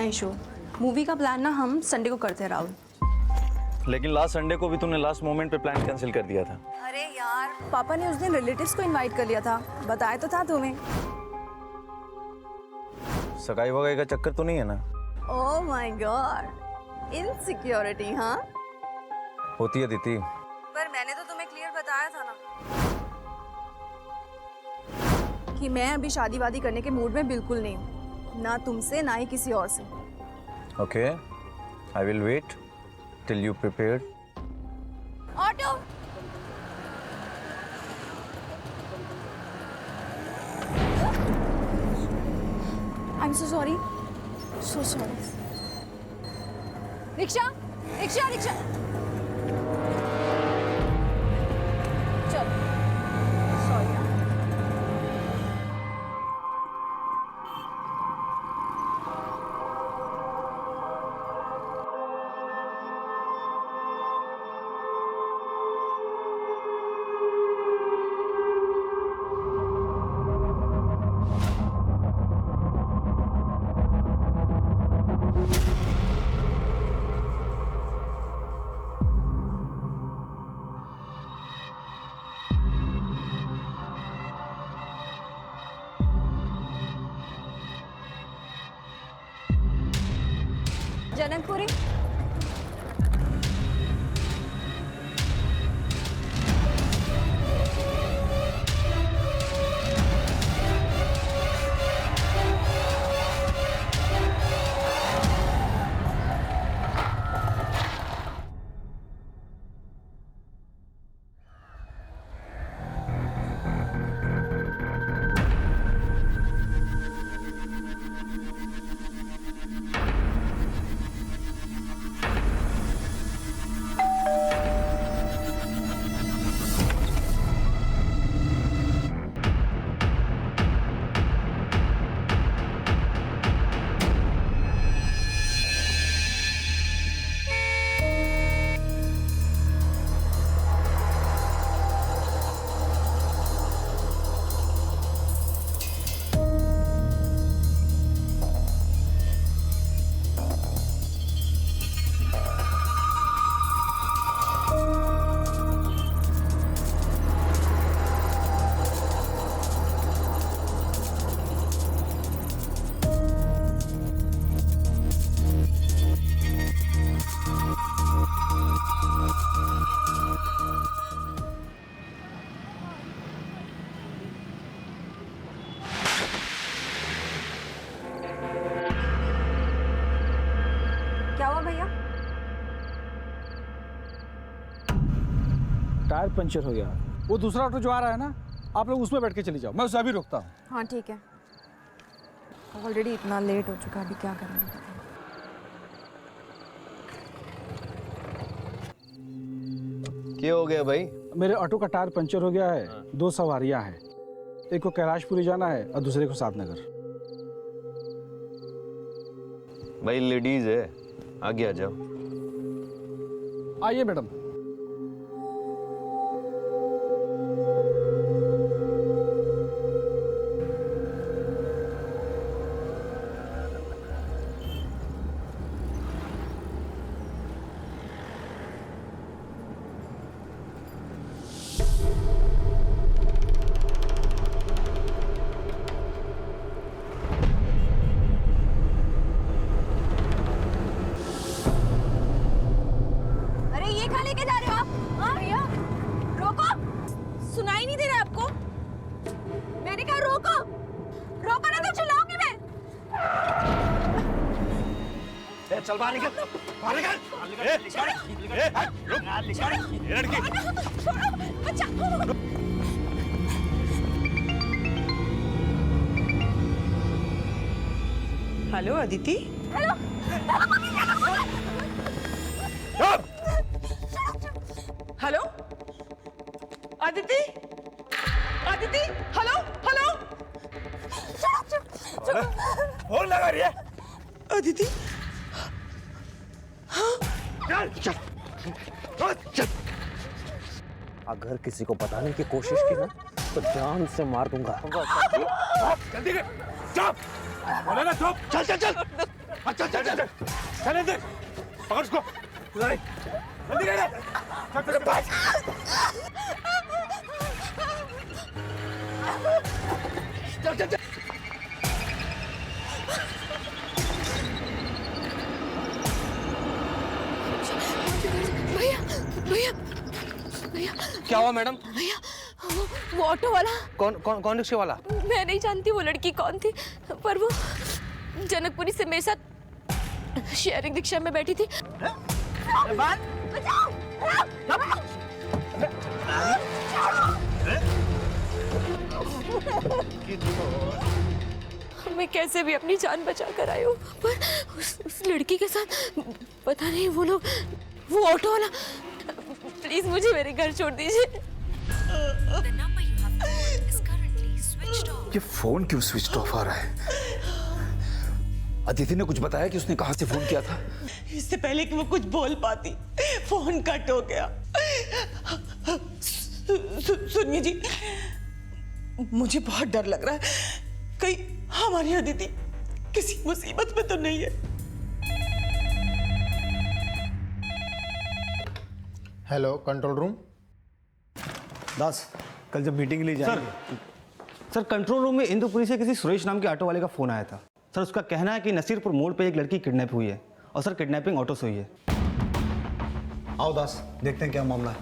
Issue. Movie का plan ना हम संडे को करते हैं राहुल। लेकिन लास्ट संडे को भी तूने लास्ट मोमेंट पे प्लान कैंसिल कर दिया था। अरे यार, पापा ने उस दिन रिलेटिव्स को इनवाइट कर लिया था, बताया तो था तुम्हें। सगाई वगाई का चक्कर तो नहीं है ना? ओह माय गॉड, इनसिक्योरिटी हाँ? होती है दीदी। पर मैंने तो तुम्हें क्लियर बताया था ना कि मैं अभी शादी वादी करने के मूड में बिल्कुल नहीं हूँ, ना तुमसे ना ही किसी और से। Okay, I will wait till you prepared. Auto. I am so sorry, so sorry. Rickshaw rickshaw rickshaw, चलो। सॉरी। जनकपुरी। क्या हुआ भैया? टायर पंचर हो गया। वो दूसरा ऑटो जो आ रहा है ना, आप लोग उसमें बैठ के चली जाओ, मैं उसे अभी रोकता हूँ। हाँ ठीक है, ऑलरेडी इतना लेट हो चुका, अभी क्या करेंगे? क्या हो गया भाई? मेरे ऑटो का टायर पंचर हो गया है। 2 सवारियां हैं, एक को कैलाशपुरी जाना है और दूसरे को सातनगर। भाई लेडीज है, आगे आ जाओ। आइए मैडम। चल बाहर निकल, बाहर निकल। Hello Aditi. Hello. Hello Aditi, Aditi, hello hello. Phone लगा रही है अदिति। अगर किसी को बताने की कोशिश की ना तो जान से मार दूंगा। जल्दी कर, चुप। बोले ना चुप। चल चल चल। चल चल चल चल अंदर पकड़ उसको जल्दी ले चल चल चल चल चल भैया भैया भैया क्या हुआ मैडम? भैया वो ऑटो वाला कौन रिक्शे वाला? मैं नहीं जानती वो लड़की कौन थी, पर वो जनकपुरी से मेरे साथ शेयरिंग रिक्शा में बैठी थी। मैं कैसे भी अपनी जान बचा कर आई हूँ, पर उस लड़की के साथ पता नहीं वो लोग, वो ऑटो वाला। प्लीज मुझे मेरे घर छोड़ दीजिए। ये फोन क्यों स्विच ऑफ आ रहा है? अदिति ने कुछ बताया कि उसने कहां से फोन किया था? इससे पहले कि वो कुछ बोल पाती फोन कट हो गया। सुनिए जी, मुझे बहुत डर लग रहा है, कहीं हमारी अदिति किसी मुसीबत में तो नहीं है। Hello control room. दास, कल जब मीटिंग के लिए जाएंगे सर, कंट्रोल रूम में इंदुपुरी से किसी सुरेश नाम के ऑटो वाले का फोन आया था सर। उसका कहना है कि नसीरपुर मोड़ पे एक लड़की किडनैप हुई है और सर किडनैपिंग ऑटो से हुई है। आओ दास, देखते हैं क्या मामला है।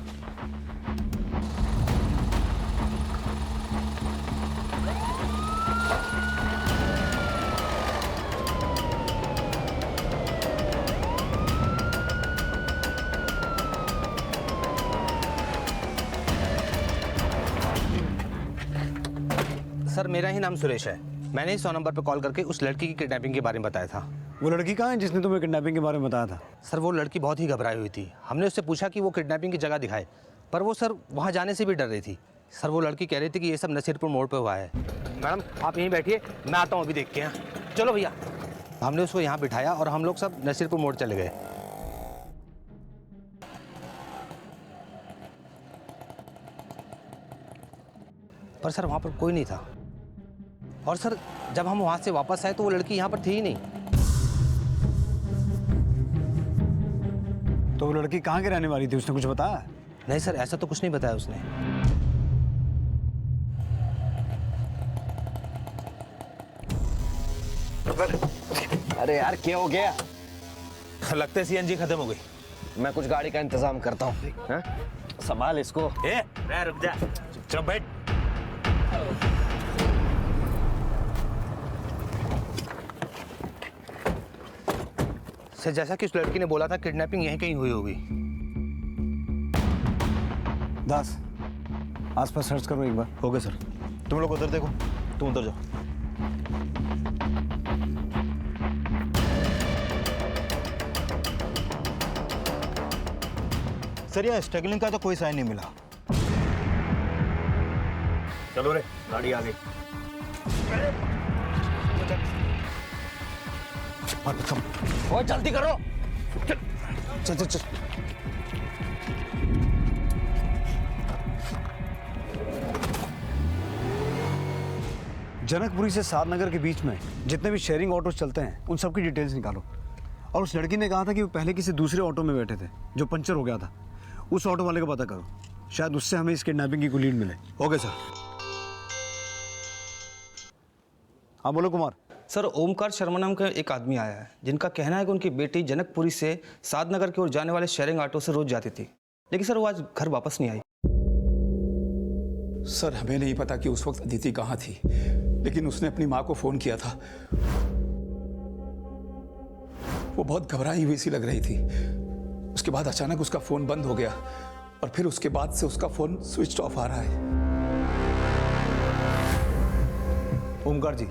सर मेरा ही नाम सुरेश है। मैंने ही 100 नंबर पर कॉल करके उस लड़की की किडनैपिंग के बारे में बताया था। वो लड़की कहाँ है जिसने तुम्हें किडनैपिंग के बारे में बताया था? सर वो लड़की बहुत ही घबराई हुई थी। हमने उससे पूछा कि वो किडनैपिंग की जगह दिखाए, पर वो सर वहाँ जाने से भी डर रही थी। सर वो लड़की कह रही थी कि ये सब नसीरपुर मोड़ पे हुआ है। मैडम आप यहीं बैठिए, मैं आता हूँ अभी देख के। यहाँ चलो भैया। हमने उसको यहाँ बिठाया और हम लोग सब नसीरपुर मोड़ चले गए। पर सर वहाँ पर कोई नहीं था। और सर जब हम वहाँ से वापस आए तो वो लड़की यहाँ पर थी ही नहीं। तो वो लड़की कहाँ की रहने वाली थी, उसने कुछ बताया? नहीं सर, ऐसा तो कुछ नहीं बताया उसने। अरे यार क्या हो गया? लगता है सीएनजी खत्म हो गई। मैं कुछ गाड़ी का इंतजाम करता हूँ। संभाल इसको। रुक जा, चुप बैठ। सर जैसा कि उस लड़की ने बोला था किडनैपिंग यहीं कहीं हुई होगी। दास, आसपास सर्च करो एक बार। हो गया सर। तुम लोग उधर देखो, तुम उधर जाओ। सर यहाँ स्ट्रगलिंग का तो कोई साइन नहीं मिला। चलो रे, गाड़ी आ गई। और जल्दी करो। चल चल चल। जनकपुरी से सादनगर के बीच में जितने भी शेयरिंग ऑटोज चलते हैं उन सब की डिटेल्स निकालो। और उस लड़की ने कहा था कि वो पहले किसी दूसरे ऑटो में बैठे थे जो पंचर हो गया था। उस ऑटो वाले का पता करो, शायद उससे हमें इस किडनैपिंग की कोई लीड मिले। Okay sir. हाँ बोलो कुमार। सर ओमकार शर्मा नाम का एक आदमी आया है जिनका कहना है कि उनकी बेटी जनकपुरी से सादनगर की ओर जाने वाले शेयरिंग ऑटो से रोज जाती थी, लेकिन सर वो आज घर वापस नहीं आई। सर हमें नहीं पता कि उस वक्त अदिति कहाँ थी, लेकिन उसने अपनी माँ को फोन किया था। वो बहुत घबराई हुई सी लग रही थी। उसके बाद अचानक उसका फोन बंद हो गया और फिर उसके बाद से उसका फोन स्विच ऑफ आ रहा है। ओमकार जी,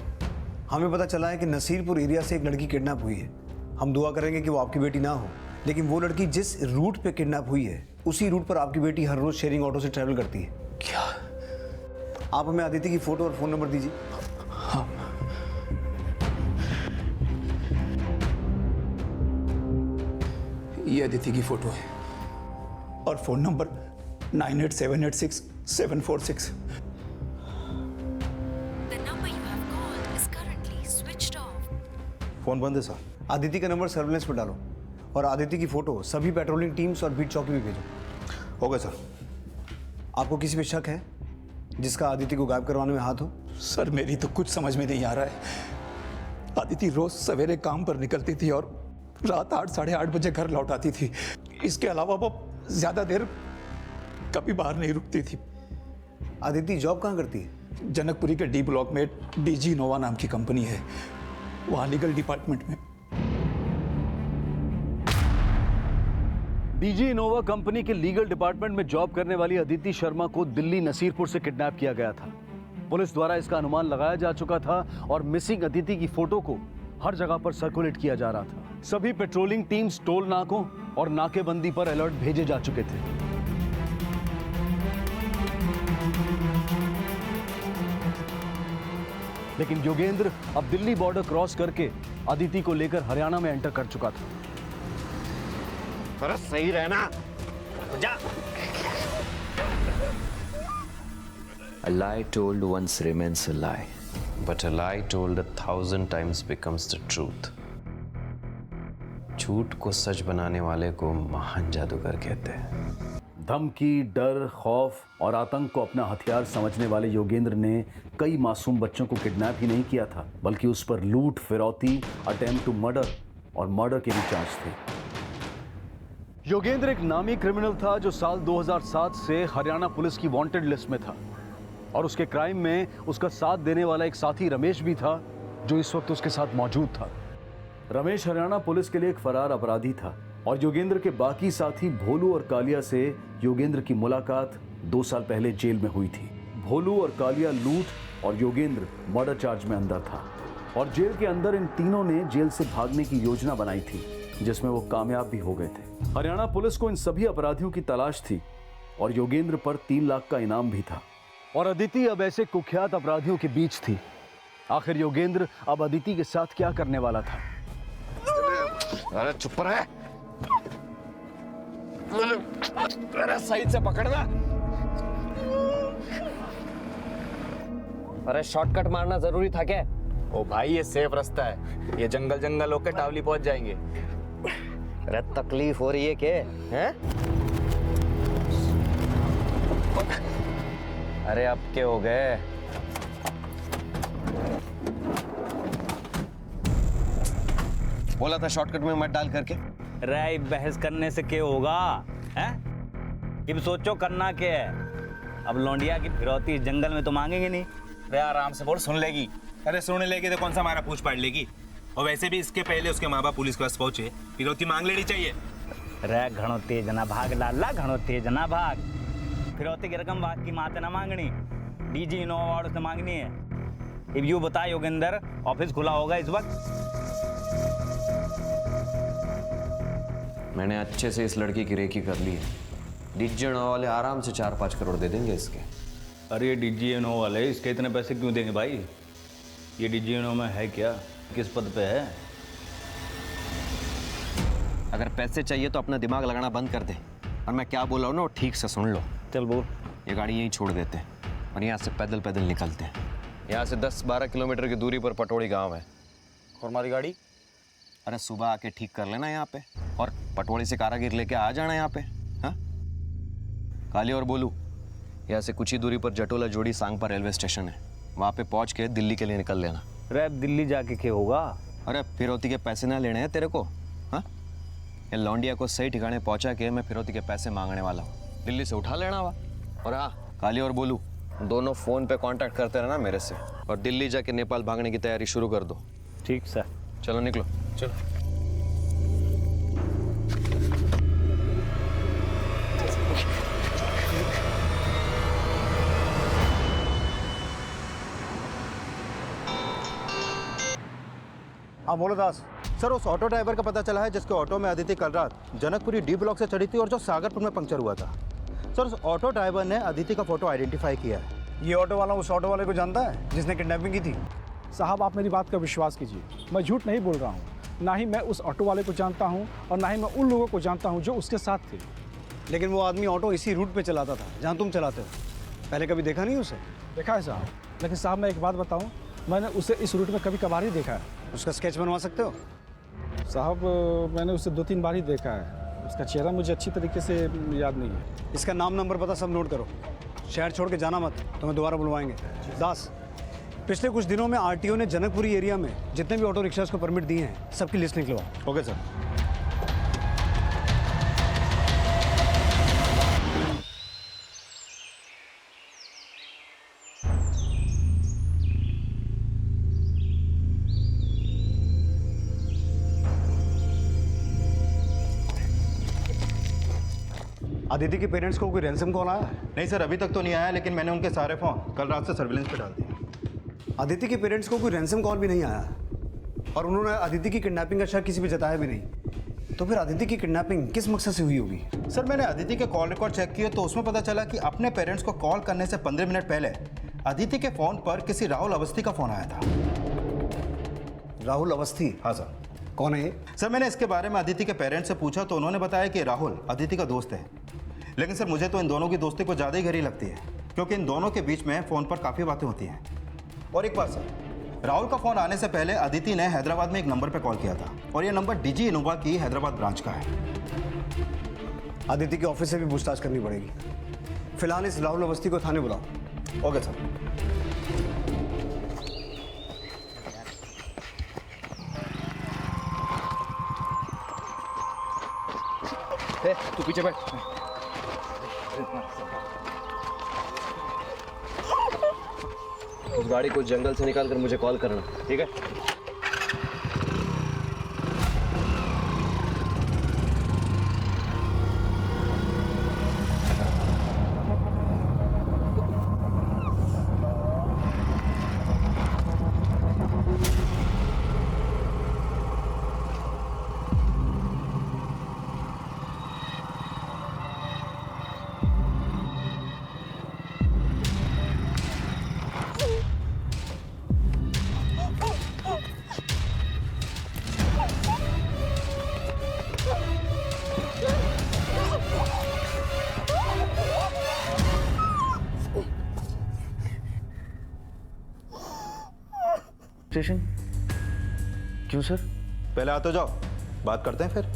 हमें पता चला है कि नसीरपुर एरिया से एक लड़की किडनैप हुई है। हम दुआ करेंगे कि वो आपकी बेटी ना हो, लेकिन वो लड़की जिस रूट पे किडनैप हुई है उसी रूट पर आपकी बेटी हर रोज शेयरिंग ऑटो से ट्रैवल करती है। क्या? आप हमें अदिति की फोटो और फोन नंबर दीजिए। हाँ। ये अदिति की फोटो है और phone number 98786746। The number you have called is currently switched off. Phone बंद है सर। आदिति का नंबर सर्विलेंस पर डालो और आदिति की फ़ोटो सभी पेट्रोलिंग टीम्स और बीट चौकी में भेजो। हो गया सर। आपको किसी पे शक है जिसका आदिति को गायब करवाने में हाथ हो? सर मेरी तो कुछ समझ में नहीं आ रहा है। आदिति रोज सवेरे काम पर निकलती थी और रात 8 साढ़े 8 बजे घर लौट आती थी। इसके अलावा वो ज्यादा देर कभी बाहर नहीं रुकती थी। आदिति जॉब कहाँ करती है? जनकपुरी के डी ब्लॉक में डीजी इनोवा नाम की कंपनी है, वहाँ लीगल डिपार्टमेंट में। डीजी इनोवा कंपनी के लीगल डिपार्टमेंट में जॉब करने वाली अदिति शर्मा को दिल्ली नसीरपुर से किडनैप किया गया था। पुलिस द्वारा इसका अनुमान लगाया जा चुका था और मिसिंग अदिति की फोटो को हर जगह पर सर्कुलेट किया जा रहा था। सभी पेट्रोलिंग टीम्स टोल नाकों और नाकेबंदी पर अलर्ट भेजे जा चुके थे। लेकिन योगेंद्र अब दिल्ली बॉर्डर क्रॉस करके अदिति को लेकर हरियाणा में एंटर कर चुका था। अरे सही रहना जा। A lie told once remains a lie, but a lie told 1,000 times becomes the truth. झूठ को सच बनाने वाले को महान जादूगर कहते हैं। धमकी, डर, खौफ और आतंक को अपना हथियार समझने वाले योगेंद्र ने कई मासूम बच्चों को किडनैप ही नहीं किया था, बल्कि उस पर लूट, फिरौती, अटेम्प्ट टू मर्डर और मर्डर के भी चार्ज थे। योगेंद्र एक नामी क्रिमिनल था जो साल 2007 से हरियाणा पुलिस की वांटेड लिस्ट में था और उसके क्राइम में उसका साथ देने वाला एक साथी रमेश भी था जो इस वक्त उसके साथ मौजूद था। रमेश हरियाणा पुलिस के लिए एक फरार अपराधी था और योगेंद्र के बाकी साथी भोलू और कालिया से योगेंद्र की मुलाकात 2 साल पहले जेल में हुई थी। भोलू और कालिया लूट और योगेंद्र मर्डर चार्ज में अंदर था और जेल के अंदर इन तीनों ने जेल से भागने की योजना बनाई थी जिसमें वो कामयाब भी हो गए थे। हरियाणा पुलिस को इन सभी अपराधियों की तलाश थी और योगेंद्र पर 3 लाख का इनाम भी था और अदिति अब ऐसे कुख्यात अपराधियों के बीच थी। आखिर योगेंद्र अब अदिति के साथ क्या करने वाला था? अरे चुप रहे। अरे सही से पकड़ना। अरे शॉर्टकट मारना जरूरी था क्या? ओ भाई ये सेफ रास्ता है, ये जंगल जंगल होकर टावली पहुंच जाएंगे। अरे तकलीफ हो रही है क्या? हैं? अरे अब के हो गए? बोला था शॉर्टकट में मत डाल करके। रे बहस करने से क्या होगा? हैं? अब सोचो करना क्या है। अब लौंडिया की फिरौती इस जंगल में तो मांगेंगे नहीं। रे आराम से बोल, सुन लेगी। अरे सुन लेगी तो कौन सा हमारा पूछ पाड़ लेगी। और वैसे भी इसके पहले उसके माँ बाप पुलिस के पास पहुंचे, फिरौती मांग लेनी चाहिए। रे घणो तेज ना भाग लाला, घणो तेज ना भाग। फिरौती की रकम बात की माते ना मांगनी, डीजी इनोवा वार्ड से मांगनी है। अब यूँ बता योगेंद्र, ऑफिस खुला होगा इस वक्त? मैंने अच्छे से इस लड़की की रेकी कर ली है। डीजी इनोवा वाले आराम से 4-5 करोड़ दे देंगे इसके। अरे ये डीजी इनोवा वाले इसके इतने पैसे क्यों देंगे भाई? ये डीजी इनोवा में है क्या? किस पद पे है? अगर पैसे चाहिए तो अपना दिमाग लगाना बंद कर दे और मैं क्या बोल रहा हूँ ना वो ठीक से सुन लो। चल बोल। ये गाड़ी यहीं छोड़ देते हैं और यहाँ से पैदल पैदल निकलते हैं। यहाँ से 10-12 किलोमीटर की दूरी पर पटोड़ी गांव है। और हमारी गाड़ी? अरे सुबह आके ठीक कर लेना यहाँ पे और पटोड़ी से कारागिर लेके आ जाना यहाँ पे। हाँ, काली और बोलू, यहाँ से कुछ ही दूरी पर जटोला जोड़ी सांगपा रेलवे स्टेशन है, वहाँ पे पहुँच के दिल्ली के लिए निकल लेना। रे दिल्ली जाके क्या होगा? अरे फिरौती के पैसे ना लेने हैं तेरे को? हाँ, ये लौंडिया को सही ठिकाने पहुँचा के मैं फिरौती के पैसे मांगने वाला हूँ, दिल्ली से उठा लेना हुआ। और हाँ, काली और बोलू दोनों फ़ोन पे कांटेक्ट करते रहना मेरे से और दिल्ली जाके नेपाल भागने की तैयारी शुरू कर दो। ठीक सर। चलो निकलो। चलो। हाँ मोलोदास सर, उस ऑटो ड्राइवर का पता चला है जिसके ऑटो में अदिति कल रात जनकपुरी डी ब्लॉक से चढ़ी थी और जो सागरपुर में पंक्चर हुआ था। सर उस ऑटो ड्राइवर ने अदिति का फोटो आइडेंटिफाई किया है। ये ऑटो वाला उस ऑटो वाले को जानता है जिसने किडनैपिंग की थी? साहब आप मेरी बात का विश्वास कीजिए, मैं झूठ नहीं बोल रहा हूँ। ना ही मैं उस ऑटो वाले को जानता हूँ और ना ही मैं उन लोगों को जानता हूँ जो उसके साथ थे। लेकिन वो आदमी ऑटो इसी रूट पे चलाता था जहाँ तुम चलाते हो। पहले कभी देखा नहीं उसे? देखा है साहब, लेकिन साहब मैं एक बात बताऊँ, मैंने उसे इस रूट में कभी कभार ही देखा है। उसका स्केच बनवा सकते हो? साहब मैंने उसे 2-3 बार ही देखा है, उसका चेहरा मुझे अच्छी तरीके से याद नहीं है। इसका नाम नंबर पता सब नोट करो, शहर छोड़ के जाना मत, तुम्हें दोबारा बुलवाएंगे। दास, पिछले कुछ दिनों में आरटीओ ने जनकपुरी एरिया में जितने भी ऑटो रिक्शास को परमिट दिए हैं सबकी लिस्ट निकलवा। Okay sir. आदिति के पेरेंट्स को कोई रैंसम कॉल आया? नहीं सर, अभी तक तो नहीं आया, लेकिन मैंने उनके सारे फ़ोन कल रात से सर्विलेंस पे डाल दिए। आदिति के पेरेंट्स को कोई रैंसम कॉल भी नहीं आया और उन्होंने आदिति की किडनैपिंग का शक किसी पे जताया भी नहीं। तो फिर आदिति की किडनैपिंग किस मकसद से हुई होगी? सर, मैंने आदिति के कॉल रिकॉर्ड चेक किए तो उसमें पता चला कि अपने पेरेंट्स को कॉल करने से 15 मिनट पहले आदिति के फ़ोन पर किसी राहुल अवस्थी का फ़ोन आया था। राहुल अवस्थी? हाँ सर। कौन है ये? सर, मैंने इसके बारे में आदिति के पेरेंट्स से पूछा तो उन्होंने बताया कि राहुल आदिति का दोस्त है। लेकिन सर, मुझे तो इन दोनों की दोस्ती कुछ ज़्यादा ही गहरी लगती है, क्योंकि इन दोनों के बीच में फ़ोन पर काफ़ी बातें होती हैं। और एक बात सर, राहुल का फ़ोन आने से पहले आदिति ने हैदराबाद में एक नंबर पर कॉल किया था और ये नंबर डीजी इनोवा की हैदराबाद ब्रांच का है। आदिति के ऑफिस से भी पूछताछ करनी पड़ेगी। फिलहाल इस राहुल अवस्थी को थाने बुलाओ। Okay sir. तू पीछे बैठ। उस गाड़ी को जंगल से निकाल कर मुझे कॉल करना, ठीक है? स्टेशन क्यों सर? पहले आ तो जाओ, बात करते हैं फिर।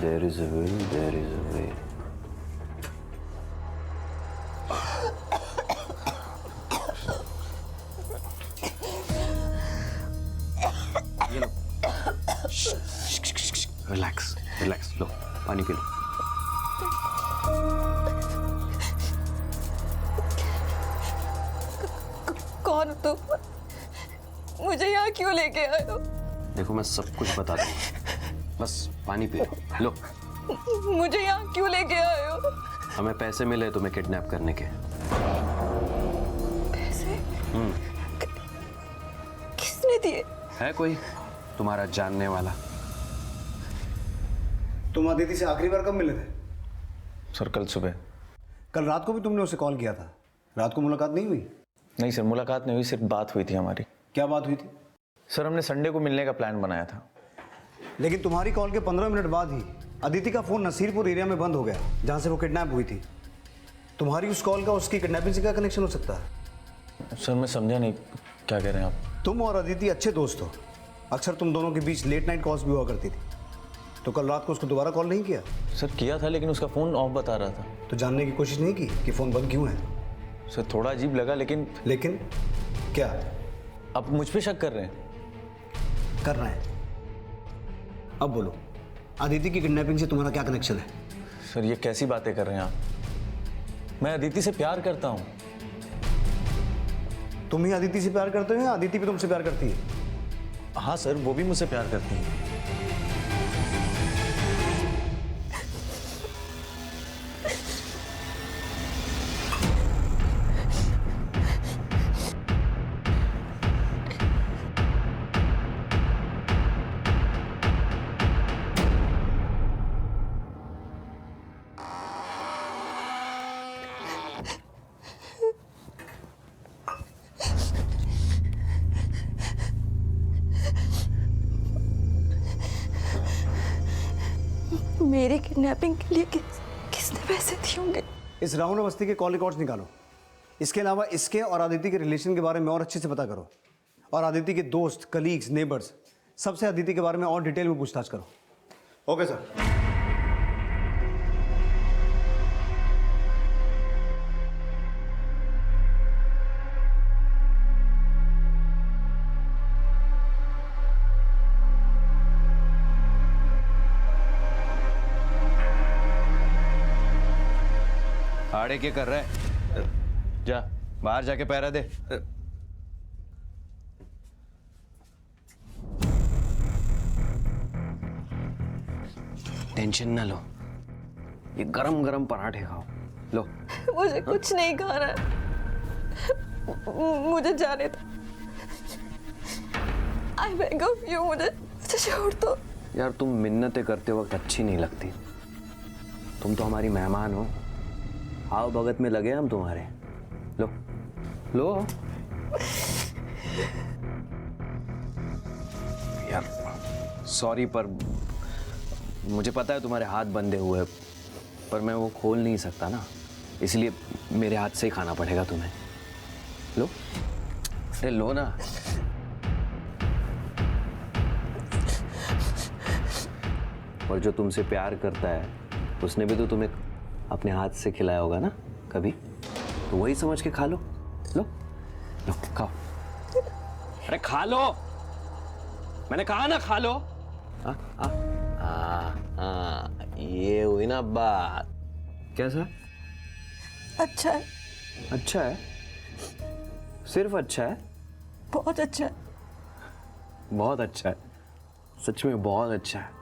There is a will, there is a way. Relax relax, लो पानी पी लो। कौन हो तुम? मुझे यहाँ क्यों लेके आए हो? देखो, मैं सब कुछ बता दूंगा, बस पानी पी लो। मुझे यहाँ क्यों लेके आए हो? हमें पैसे मिले तुम्हें किडनैप करने के। पैसे? किसने दिए? है कोई तुम्हारा जानने वाला? तुम आदिति से आखिरी बार कब मिले थे? सर, कल सुबह। कल रात को भी तुमने उसे कॉल किया था, रात को मुलाकात नहीं हुई? नहीं सर, मुलाकात नहीं हुई, सिर्फ बात हुई थी हमारी। क्या बात हुई थी? सर, हमने संडे को मिलने का प्लान बनाया था। लेकिन तुम्हारी कॉल के 15 मिनट बाद ही अदिति का फोन नसीरपुर एरिया में बंद हो गया, जहां से वो किडनैप हुई थी। तुम्हारी उस कॉल का उसकी किडनैपिंग से क्या कनेक्शन हो सकता है? सर, मैं समझा नहीं, क्या कह रहे हैं आप? तुम और अदिति अच्छे दोस्त हो, अक्सर तुम दोनों के बीच लेट नाइट कॉल्स भी हुआ करती थी। तो कल रात को उसको दोबारा कॉल नहीं किया? सर, किया था, लेकिन उसका फ़ोन ऑफ बता रहा था। तो जानने की कोशिश नहीं की कि फ़ोन बंद क्यों है? सर, थोड़ा अजीब लगा, लेकिन क्या? आप मुझ पे शक कर रहे हैं? कर रहे हैं। अब बोलो, अदिति की किडनैपिंग से तुम्हारा क्या कनेक्शन है? सर, ये कैसी बातें कर रहे हैं आप? मैं अदिति से प्यार करता हूँ। तुम ही अदिति से प्यार करते हो या अदिति भी तुमसे प्यार करती है? हाँ सर, वो भी मुझसे प्यार करती है। मेरे किडनैपिंग के लिए किसने पैसे दिए होंगे? इस राहुल अवस्थी के कॉल रिकॉर्ड्स निकालो। इसके अलावा इसके और आदिति के रिलेशन के बारे में और अच्छे से पता करो, और आदिति के दोस्त, कलीग्स, नेबर्स सबसे आदिति के बारे में और डिटेल में पूछताछ करो। Okay sir. आड़े क्या कर रहा है? जा बाहर जाके पहरा दे। टेंशन ना लो, ये गरम गरम पराठे खाओ। लो। मुझे कुछ नहीं खाना है, मुझे जाने दो। आई बेग ऑफ यू, मुझे छोड़ दो। यार तुम मिन्नतें करते वक्त अच्छी नहीं लगती। तुम तो हमारी मेहमान हो, आओ भगत में लगे हम तुम्हारे। लो लो। यार सॉरी, पर मुझे पता है तुम्हारे हाथ बंधे हुए हैं, पर मैं वो खोल नहीं सकता ना, इसलिए मेरे हाथ से ही खाना पड़ेगा तुम्हें। लो, अरे लो ना। और जो तुमसे प्यार करता है उसने भी तो तुम्हें अपने हाथ से खिलाया होगा ना कभी, तो वही समझ के खा लो। लो लो खाओ। अरे खा लो, मैंने कहा ना खा लो। ये हुई ना बात। कैसा? अच्छा है। अच्छा है? सिर्फ अच्छा है? बहुत अच्छा है। बहुत अच्छा है, सच में बहुत अच्छा है।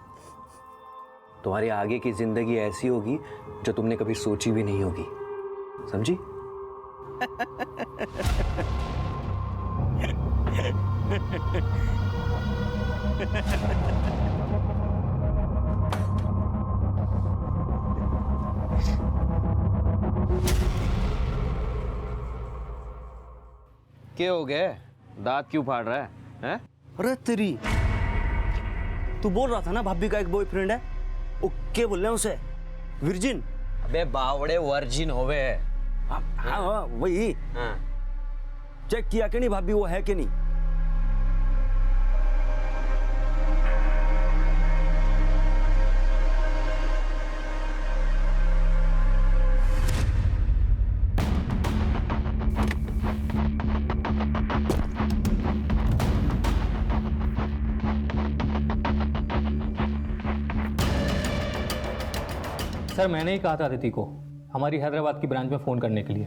तुम्हारी आगे की जिंदगी ऐसी होगी जो तुमने कभी सोची भी नहीं होगी, समझी? क्या हो गया? दांत क्यों फाड़ रहा है? हैं? अरे तेरी, तू बोल रहा था ना भाभी का एक बॉयफ्रेंड है, वो क्या बोल रहे हैं उसे? वर्जिन? अबे बावड़े, वर्जिन होवे। हाँ वही। हाँ। चेक किया कि नहीं भाभी वो है कि नहीं? सर मैंने ही कहा था अदिति को हमारी हैदराबाद की ब्रांच में फ़ोन करने के लिए,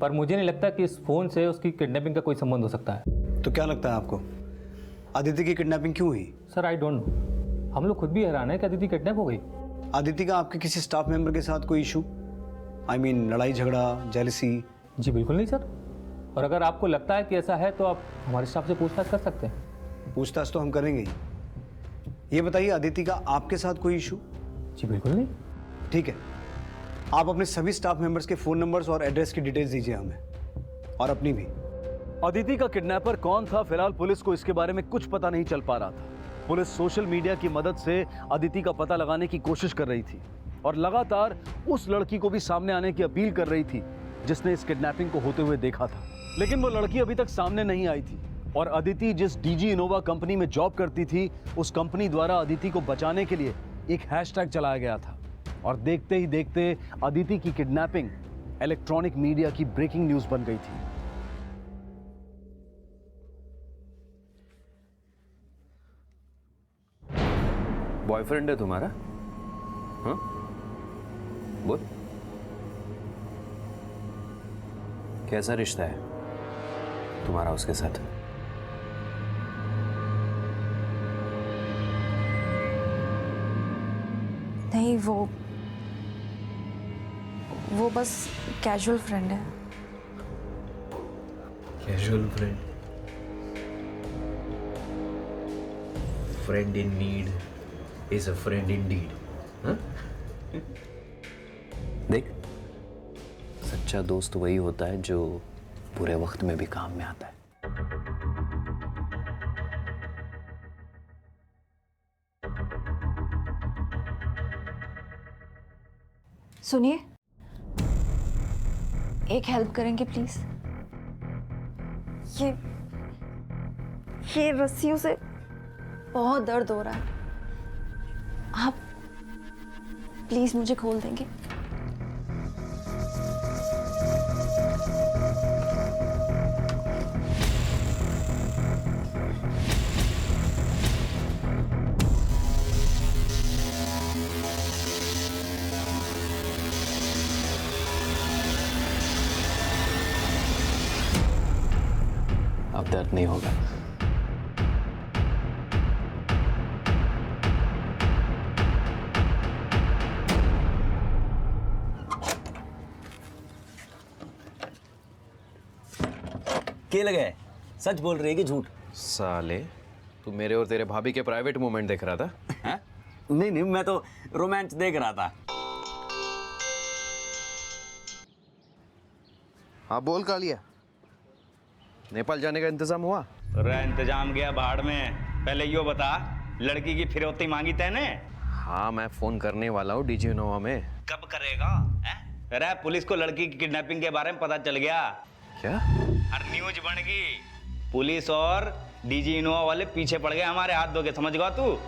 पर मुझे नहीं लगता कि इस फ़ोन से उसकी किडनैपिंग का कोई संबंध हो सकता है। तो क्या लगता है आपको, अदिति की किडनैपिंग क्यों हुई? सर आई डोंट नो, हम लोग खुद भी हैरान है कि अदिति किडनैप हो गई। अदिति का आपके किसी स्टाफ मेंबर के साथ कोई इशू, आई मीन लड़ाई झगड़ा, जेलसी? जी बिल्कुल नहीं सर, और अगर आपको लगता है कि ऐसा है तो आप हमारे स्टाफ से पूछताछ कर सकते हैं। पूछताछ तो हम करेंगे ही। ये बताइए, अदिति का आपके साथ कोई इशू? जी बिल्कुल नहीं। ठीक है, आप अपने सभी स्टाफ मेंबर्स के फ़ोन नंबर्स और एड्रेस की डिटेल्स दीजिए हमें, और अपनी भी। अदिति का किडनैपर कौन था, फिलहाल पुलिस को इसके बारे में कुछ पता नहीं चल पा रहा था। पुलिस सोशल मीडिया की मदद से अदिति का पता लगाने की कोशिश कर रही थी और लगातार उस लड़की को भी सामने आने की अपील कर रही थी जिसने इस किडनैपिंग को होते हुए देखा था, लेकिन वो लड़की अभी तक सामने नहीं आई थी। और अदिति जिस डीजी इनोवा कंपनी में जॉब करती थी, उस कंपनी द्वारा अदिति को बचाने के लिए एक हैशटैग चलाया गया था, और देखते ही देखते अदिति की किडनैपिंग इलेक्ट्रॉनिक मीडिया की ब्रेकिंग न्यूज बन गई थी। बॉयफ्रेंड है तुम्हारा? हाँ बोल, कैसा रिश्ता है? तुम्हारा उसके साथ? नहीं, वो बस कैजुअल फ्रेंड है। Casual friend? Friend in need is a friend in deed. देख, सच्चा दोस्त वही होता है जो बुरे वक्त में भी काम में आता है। सुनिए, एक हेल्प करेंगे प्लीज? ये रस्सियों से बहुत दर्द हो रहा है, आप प्लीज मुझे खोल देंगे? अब दर्द नहीं होगा। क्या लगे? सच बोल रही है कि झूठ? साले, तू मेरे और तेरे भाभी के प्राइवेट मोमेंट देख रहा था? हैं? नहीं, मैं तो रोमांस देख रहा था। हाँ बोल कालिया, नेपाल जाने का इंतजाम हुआ? तेरा इंतजाम गया बाहर में। पहले यो बता, लड़की की फिरौती मांगी तैने? हाँ, मैं फोन करने वाला हूँ डीजी इनोवा में। कब करेगा? अरे पुलिस को लड़की की किडनैपिंग के बारे में पता चल गया। क्या? और न्यूज बन गई। पुलिस और डीजी इनोवा वाले पीछे पड़ गए हमारे, हाथ धो के। समझ गया तू?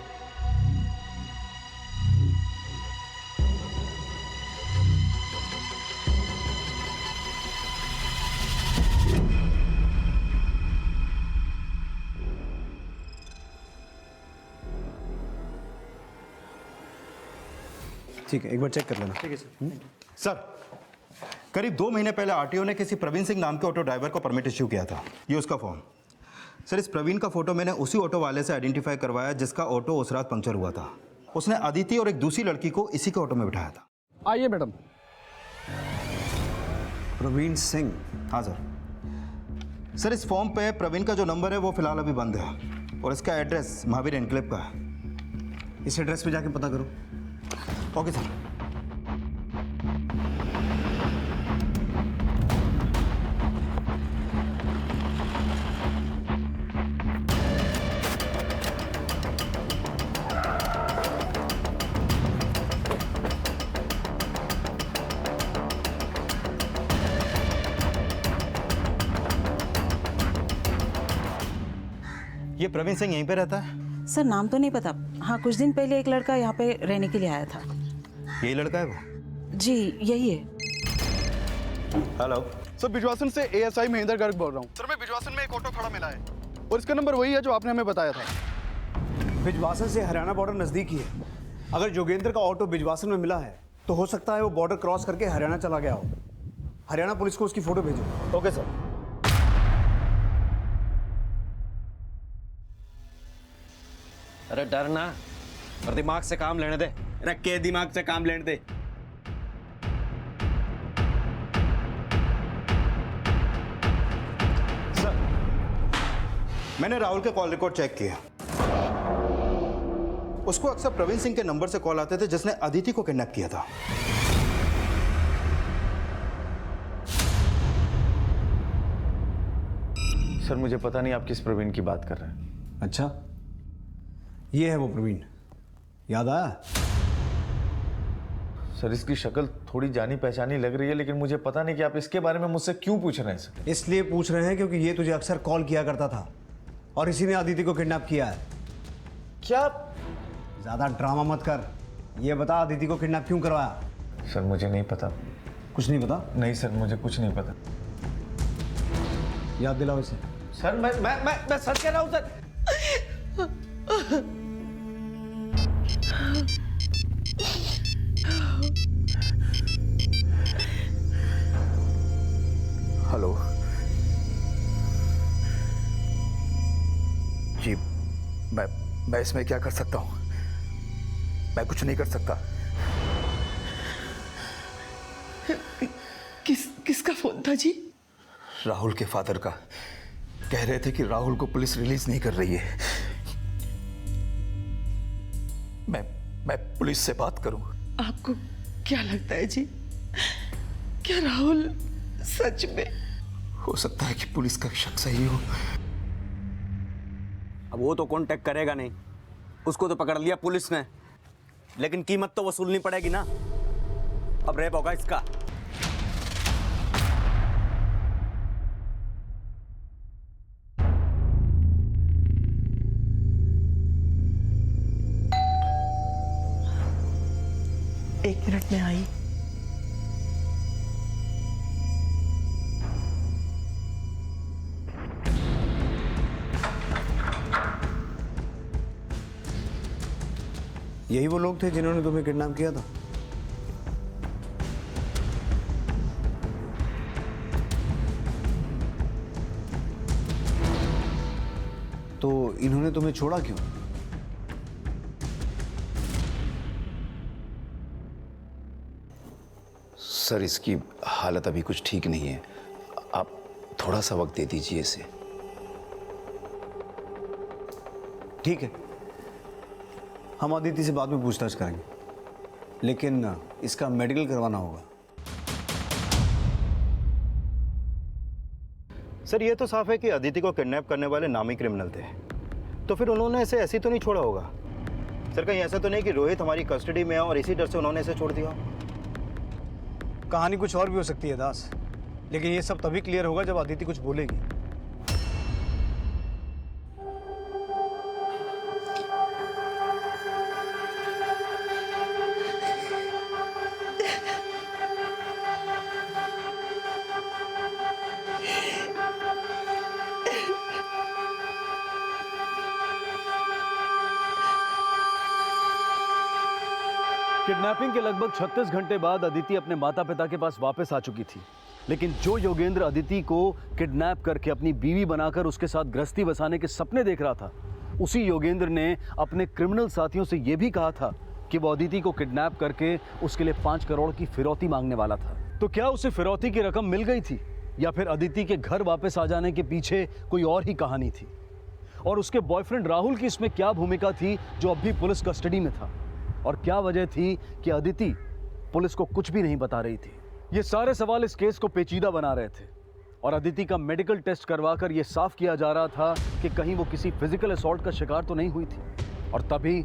ठीक है, एक बार चेक कर लेना। ठीक है सर। सर, करीब 2 महीने पहले आरटीओ ने किसी प्रवीण सिंह नाम के ऑटो ड्राइवर को परमिट इश्यू किया था। ये उसका फॉर्म। सर, इस प्रवीण का फोटो मैंने उसी ऑटो वाले से आइडेंटिफाई करवाया जिसका ऑटो उस रात पंक्चर हुआ था। उसने अदिति और एक दूसरी लड़की को इसी के ऑटो में बिठाया था। आइए मैडम। प्रवीण सिंह? हाँ सर। सर, इस फॉर्म पे प्रवीण का जो नंबर है वो फिलहाल अभी बंद है और इसका एड्रेस महावीर एनक्लेव का है। इस एड्रेस पे जाके पता करो। Okay sir. ये प्रवीण सिंह यहीं पे रहता है? सर, नाम तो नहीं पता। हाँ, कुछ दिन पहले एक लड़का यहाँ पे रहने के लिए आया था। यही लड़का है वो? जी, यही है। हेलो सर, बिजवासन से एएसआई महेंद्र गर्ग बोल रहा हूँ। सर, मैं बिजवासन में एक ऑटो खड़ा मिला है और इसका नंबर वही है जो आपने हमें बताया था। बिजवासन से हरियाणा बॉर्डर नज़दीक ही है। अगर जोगेंद्र का ऑटो बिजवासन में मिला है तो हो सकता है वो बॉर्डर क्रॉस करके हरियाणा चला गया हो। हरियाणा पुलिस को उसकी फ़ोटो भेजो। Okay sir. अरे डर ना, और दिमाग से काम लेने दे। रख के दिमाग से काम लेने दे। सर, मैंने राहुल के कॉल रिकॉर्ड चेक किया। उसको अक्सर प्रवीण सिंह के नंबर से कॉल आते थे जिसने अदिति को किडनैप किया था। सर, मुझे पता नहीं आप किस प्रवीण की बात कर रहे हैं। अच्छा, ये है वो प्रवीण, याद आया? सर, इसकी शक्ल थोड़ी जानी पहचानी लग रही है, लेकिन मुझे पता नहीं कि आप इसके बारे में मुझसे क्यों पूछ रहे हैं सर। इसलिए पूछ रहे हैं क्योंकि ये तुझे अक्सर कॉल किया करता था और इसी ने अदिति को किडनैप किया है। क्या? ज्यादा ड्रामा मत कर। ये बता, अदिति को किडनैप क्यों करवाया? सर, मुझे नहीं पता। कुछ नहीं पता? नहीं सर, मुझे कुछ नहीं पता। याद दिलाओ इसे। सर, मैं सच कह रहा हूँ सर। हेलो जी मैं इसमें क्या कर सकता हूँ? मैं कुछ नहीं कर सकता। किसका फोन था जी? राहुल के फादर का। कह रहे थे कि राहुल को पुलिस रिलीज नहीं कर रही है। मैं पुलिस से बात करूं? आपको क्या लगता है जी? क्या राहुल सच में? हो सकता है कि पुलिस का शक सही हो। अब वो तो कांटेक्ट करेगा नहीं, उसको तो पकड़ लिया पुलिस ने, लेकिन कीमत तो वसूलनी पड़ेगी ना। अब रेप होगा इसका। एक मिनट में आई। यही वो लोग थे जिन्होंने तुम्हें किडनैप किया था? तो इन्होंने तुम्हें छोड़ा क्यों? सर, इसकी हालत अभी कुछ ठीक नहीं है। आप थोड़ा सा वक्त दे दीजिए इसे। ठीक है, हम आदित्य से बाद में पूछताछ करेंगे, लेकिन इसका मेडिकल करवाना होगा। सर, ये तो साफ है कि अदिति को किडनैप करने वाले नामी क्रिमिनल थे, तो फिर उन्होंने इसे ऐसे तो नहीं छोड़ा होगा। सर, कहीं ऐसा तो नहीं कि रोहित हमारी कस्टडी में है और इसी डर से उन्होंने इसे छोड़ दिया? कहानी कुछ और भी हो सकती है दास, लेकिन ये सब तभी क्लियर होगा जब अदिति कुछ बोलेगी। किडनैपिंग के लगभग 36 घंटे बाद अदिति अपने माता पिता के पास वापस आ चुकी थी, लेकिन जो योगेंद्र अदिति को किडनैप करके अपनी बीवी बनाकर उसके साथ गृहस्थी बसाने के सपने देख रहा था, उसी योगेंद्र ने अपने क्रिमिनल साथियों से यह भी कहा था कि वो अदिति को किडनैप करके उसके लिए 5 करोड़ की फिरौती मांगने वाला था। तो क्या उसे फिरौती की रकम मिल गई थी, या फिर अदिति के घर वापस आ जाने के पीछे कोई और ही कहानी थी? और उसके बॉयफ्रेंड राहुल की इसमें क्या भूमिका थी जो अब भी पुलिस कस्टडी में था? और क्या वजह थी कि अदिति पुलिस को कुछ भी नहीं बता रही थी? ये सारे सवाल इस केस को पेचीदा बना रहे थे, और अदिति का मेडिकल टेस्ट करवाकर यह साफ किया जा रहा था कि कहीं वो किसी फिजिकल असॉल्ट का शिकार तो नहीं हुई थी। और तभी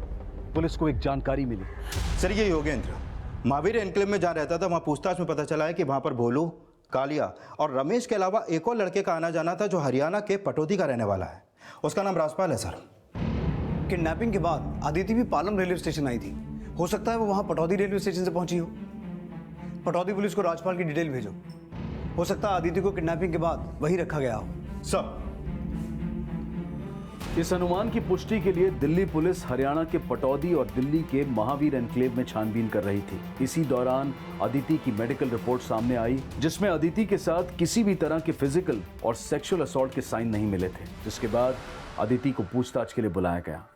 पुलिस को एक जानकारी मिली। सर, ये योगेंद्र महावीर एनक्लेव में जहाँ रहता था, वहाँ पूछताछ में पता चला है कि वहाँ पर भोलू, कालिया और रमेश के अलावा एक और लड़के का आना जाना था जो हरियाणा के पटौदी का रहने वाला है। उसका नाम राजपाल है। सर, किडनैपिंग के बाद अदिति भी पालम रेलवे स्टेशन आई थी। हो सकता है वो वहां पटौदी रेलवे स्टेशन से पहुंची हो। पटौदी पुलिस को राजपाल की डिटेल भेजो। हो सकता है अदिति को किडनैपिंग के बाद वहीं रखा गया हो। सर, इस अनुमान की पुष्टि के लिए दिल्ली पुलिस हरियाणा के पटौदी और दिल्ली के महावीर एनक्लेव में छानबीन कर रही थी। इसी दौरान अदिति की मेडिकल रिपोर्ट सामने आई, जिसमें अदिति के साथ किसी भी तरह के फिजिकल और सेक्सुअल असॉल्ट के साइन नहीं मिले थे। जिसके बाद अदिति को पूछताछ के लिए बुलाया गया।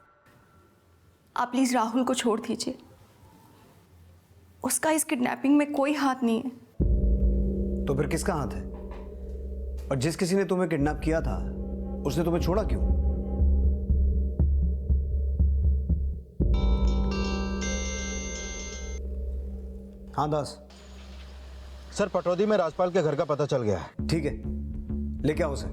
आप प्लीज राहुल को छोड़ दीजिए, उसका इस किडनैपिंग में कोई हाथ नहीं है। तो फिर किसका हाथ है? और जिस किसी ने तुम्हें किडनैप किया था उसने तुम्हें छोड़ा क्यों? हाँ दास। सर, पटौदी में राजपाल के घर का पता चल गया है। ठीक है, लेके आओ उसे।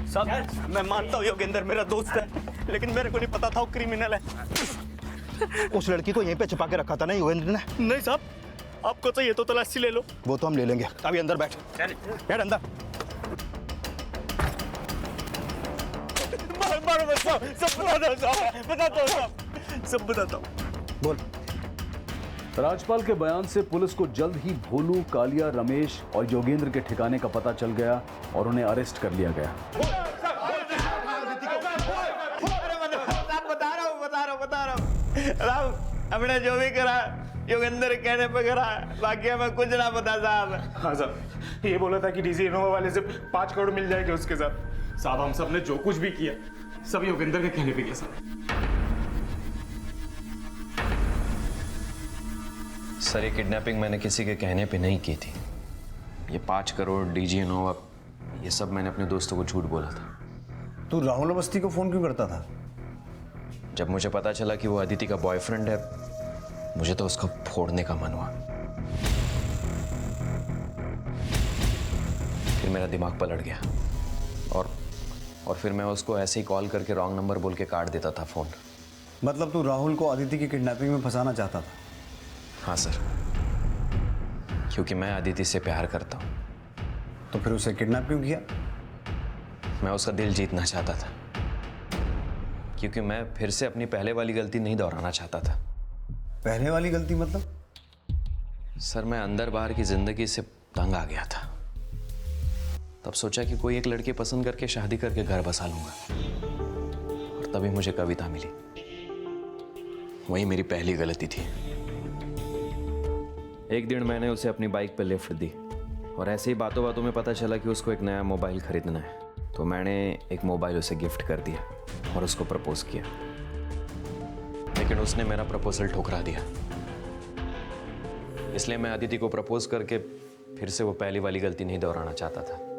साहब, मैं मानता हूँ योगेंद्र मेरा दोस्त है, लेकिन मेरे को नहीं पता था वो क्रिमिनल है। उस लड़की को यहीं पे छिपा के रखा था ना योगेंद्र ने? नहीं साहब, आपको चाहिए तो तलाशी ले लो। वो तो हम ले लेंगे। अभी अंदर बैठ, बैठ अंदर। सब बताता हूँ। बोल। राजपाल के बयान से पुलिस को जल्द ही भोलू, कालिया, रमेश और योगेंद्र के ठिकाने का पता चल गया और उन्हें अरेस्ट कर लिया गया। बता रहा हूँ। राहुल, हमने जो भी करा योगेंद्र कहने पे करा है, बाकी हमें कुछ ना पता साहब। हाँ साहब, ये बोला था कि डीजी इनोवा वाले से 5 करोड़ मिल जाएंगे उसके साथ। साहब हम सब ने जो कुछ भी किया सब योगेंद्र के कहने पे किया साहब। सर, ये किडनैपिंग मैंने किसी के कहने पे नहीं की थी। ये 5 करोड़ डीजी इनोवा, ये सब मैंने अपने दोस्तों को झूठ बोला था। तू राहुल अवस्थी को फोन क्यों करता था? जब मुझे पता चला कि वो अदिति का बॉयफ्रेंड है, मुझे तो उसको फोड़ने का मन हुआ। फिर मेरा दिमाग पलट गया और फिर मैं उसको ऐसे ही कॉल करके रॉन्ग नंबर बोल के काट देता था फोन। मतलब तू राहुल को अदिति की किडनैपिंग में फंसाना चाहता था? हाँ सर, क्योंकि मैं अदिति से प्यार करता हूँ। तो फिर उसे किडनैप क्यों किया? मैं उसका दिल जीतना चाहता था, क्योंकि मैं फिर से अपनी पहले वाली गलती नहीं दोहराना चाहता था। पहले वाली गलती मतलब? सर, मैं अंदर बाहर की जिंदगी से तंग आ गया था। तब सोचा कि कोई एक लड़की पसंद करके शादी करके घर बसा लूंगा, और तभी मुझे कविता मिली। वही मेरी पहली गलती थी। एक दिन मैंने उसे अपनी बाइक पर लिफ्ट दी, और ऐसे ही बातों बातों में पता चला कि उसको एक नया मोबाइल खरीदना है। तो मैंने एक मोबाइल उसे गिफ्ट कर दिया और उसको प्रपोज किया, लेकिन उसने मेरा प्रपोजल ठुकरा दिया। इसलिए मैं अदिति को प्रपोज करके फिर से वो पहली वाली गलती नहीं दोहराना चाहता था।